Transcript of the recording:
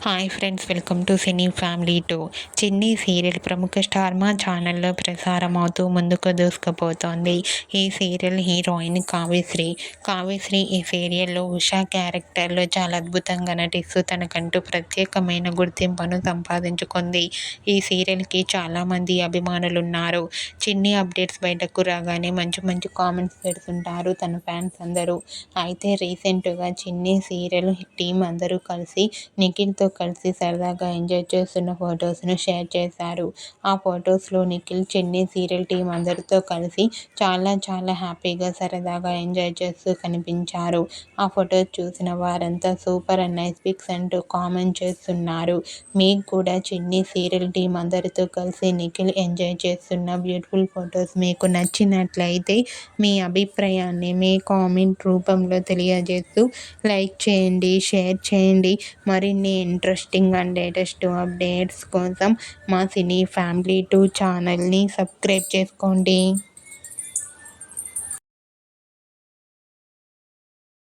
Hi friends, welcome to cine family 2. చిన్ని serial ప్రముఖ star మా ఛానల్లో ప్రసారం అవుతూ ముందుకు దూసుకుపోతోంది. ఈ సీరియల్ హీరోయిన్ కావ్యశ్రీ ఈ సీరియల్లో ఉషా క్యారెక్టర్లో చాలా అద్భుతంగా నటిస్తూ తనకంటూ ప్రత్యేకమైన గుర్తింపును సంపాదించుకుంది. ఈ సీరియల్కి చాలామంది అభిమానులున్నారు. చిన్ని అప్డేట్స్ బయటకు రాగానే మంచి మంచి కామెంట్స్ పెడుతుంటారు తన ఫ్యాన్స్ అందరూ. అయితే రీసెంట్గా చిన్ని సీరియల్ టీం అందరూ కలిసి నిఖిల్తో కలిసి సరదాగా ఎంజాయ్ చేస్తున్న ఫొటోస్ను షేర్ చేశారు. ఆ ఫొటోస్లో నిఖిల్ చిన్ని సీరియల్ టీం అందరితో కలిసి చాలా హ్యాపీగా సరదాగా ఎంజాయ్ చేస్తూ కనిపించారు. ఆ ఫొటోస్ చూసిన వారంతా సూపర్ అండ్ నైస్ పిక్స్ అంటూ కామెంట్ చేస్తున్నారు. మీకు కూడా చిన్ని సీరియల్ టీం అందరితో కలిసి నిఖిల్ ఎంజాయ్ చేస్తున్న బ్యూటిఫుల్ ఫొటోస్ మీకు నచ్చినట్లయితే మీ అభిప్రాయాన్ని మీ కామెంట్ రూపంలో తెలియజేస్తూ లైక్ చేయండి, షేర్ చేయండి. మరిన్ని ఇంట్రెస్టింగ్ అండ్ లేటెస్ట్ అప్డేట్స్ కోసం మా సినీ ఫ్యామిలీ 2 ఛానల్ని సబ్స్క్రైబ్ చేసుకోండి.